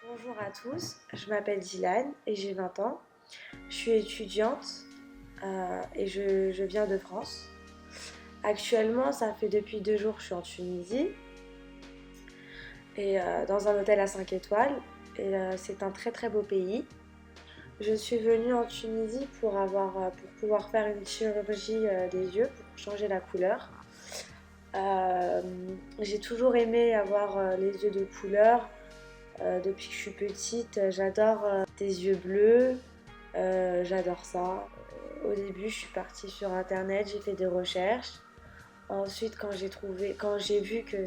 Bonjour à tous, je m'appelle Dylan et j'ai 20 ans. Je suis étudiante et je viens de France. Actuellement, ça fait depuis 2 jours que je suis en Tunisie et dans un hôtel à 5 étoiles. Et c'est un très très beau pays. Je suis venue en Tunisie pour pouvoir faire une chirurgie des yeux pour changer la couleur. Euh, j'ai toujours aimé avoir les yeux de couleur. Depuis que je suis petite, j'adore des yeux bleus, j'adore ça. Au début, je suis partie sur internet, j'ai fait des recherches. Ensuite, quand j'ai vu que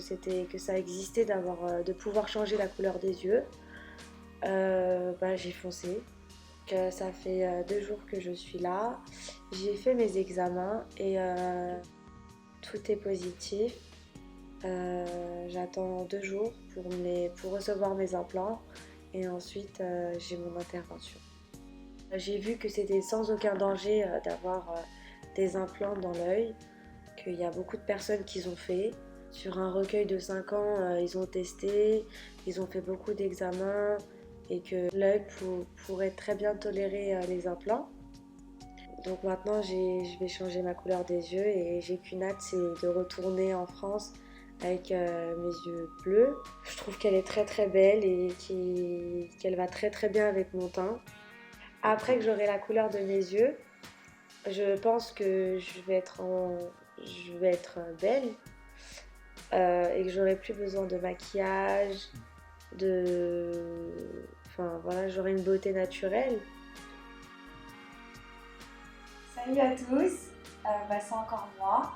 ça existait de pouvoir changer la couleur des yeux, j'ai foncé. Ça fait 2 jours que je suis là. J'ai fait mes examens et tout est positif. J'attends 2 jours pour recevoir mes implants et ensuite j'ai mon intervention. J'ai vu que c'était sans aucun danger d'avoir des implants dans l'œil, qu'il y a beaucoup de personnes qui ont fait. Sur un recueil de 5 ans, ils ont testé, ils ont fait beaucoup d'examens et que l'œil pourrait très bien tolérer les implants. Donc maintenant, je vais changer ma couleur des yeux et j'ai qu'une hâte, c'est de retourner en France avec mes yeux bleus. Je trouve qu'elle est très très belle et qu'elle va très très bien avec mon teint. Après que j'aurai la couleur de mes yeux, je pense que je vais être belle et que j'aurai plus besoin de maquillage, enfin voilà, j'aurai une beauté naturelle. Salut à tous, c'est encore moi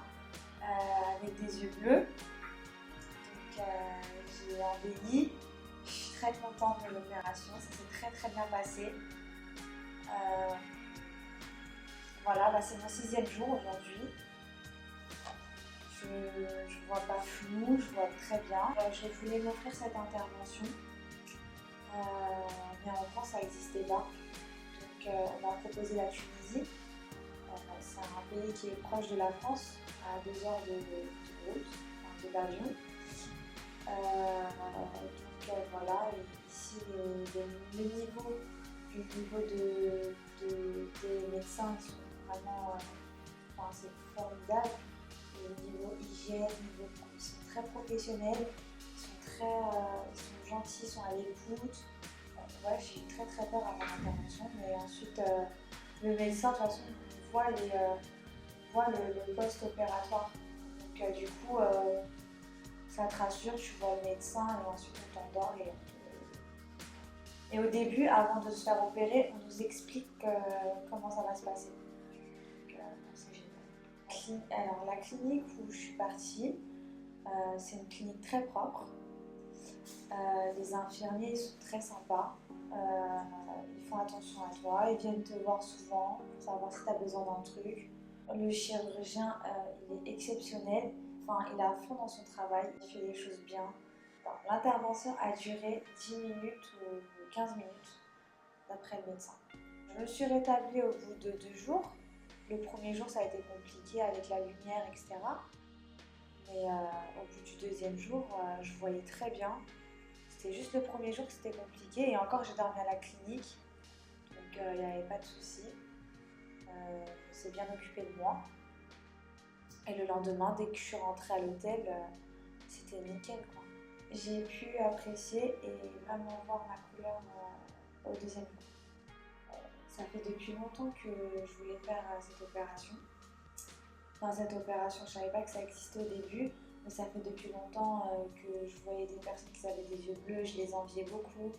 avec des yeux bleus. Donc j'ai embelli, je suis très contente de l'opération, ça s'est très très bien passé. Euh, c'est mon 6e jour aujourd'hui. Je vois pas flou, je vois très bien. Je voulais m'offrir cette intervention, mais en France ça n'existait pas. Donc on m'a proposé la Tunisie. C'est un pays qui est proche de la France, à 2 heures de route, enfin, d'avion. Voilà, et ici le niveau des médecins ils sont vraiment, c'est formidable. Le niveau hygiène, ils sont très professionnels, ils sont gentils, ils sont à l'écoute. Ouais, j'ai eu très très peur avant l'intervention, mais ensuite le médecin de toute façon voit le post-opératoire. Donc du coup, ça te rassure, tu vois le médecin et ensuite on t'endort. Et au début, avant de se faire opérer, on nous explique comment ça va se passer. Donc c'est génial. Alors la clinique où je suis partie, c'est une clinique très propre. Les infirmiers sont très sympas. Ils font attention à toi, ils viennent te voir souvent pour savoir si tu as besoin d'un truc. Le chirurgien, il est exceptionnel, il est à fond dans son travail, il fait les choses bien. L'intervention a duré 10 minutes ou 15 minutes, d'après le médecin. Je me suis rétablie au bout de 2 jours. Le premier jour, ça a été compliqué avec la lumière, etc. Mais au bout du 2e jour, je voyais très bien. C'était juste le premier jour que c'était compliqué et encore j'ai dormi à la clinique, donc il n'y avait pas de souci. On s'est bien occupé de moi. Et le lendemain, dès que je suis rentrée à l'hôtel, c'était nickel quoi. J'ai pu apprécier et vraiment voir ma couleur au 2e jour. Ça fait depuis longtemps que je voulais faire cette opération. Cette opération, je ne savais pas que ça existait au début. Mais ça fait depuis longtemps que je voyais des personnes qui avaient des yeux bleus, je les enviais beaucoup.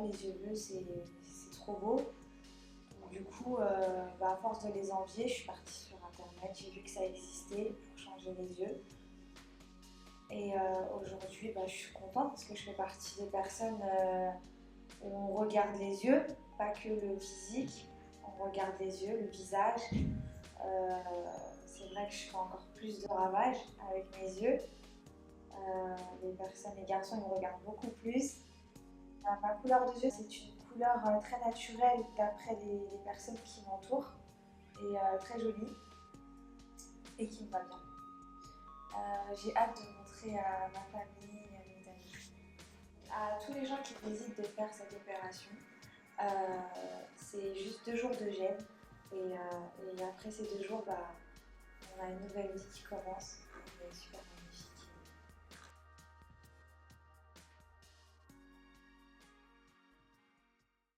Les yeux bleus, c'est trop beau. Donc, du coup, à force de les envier, je suis partie sur internet, j'ai vu que ça existait pour changer les yeux. Et aujourd'hui, je suis contente parce que je fais partie des personnes où on regarde les yeux, pas que le physique, on regarde les yeux, le visage. C'est vrai que je fais encore plus de ravages avec mes yeux. Les garçons, ils me regardent beaucoup plus. Ma couleur de yeux, c'est une couleur très naturelle d'après les personnes qui m'entourent et très jolie et qui me va bien. J'ai hâte de montrer à ma famille et à mes amis. tous les gens qui hésitent de faire cette opération, c'est juste 2 jours de gêne et après ces 2 jours, on a une nouvelle vie qui commence. C'est super magnifique.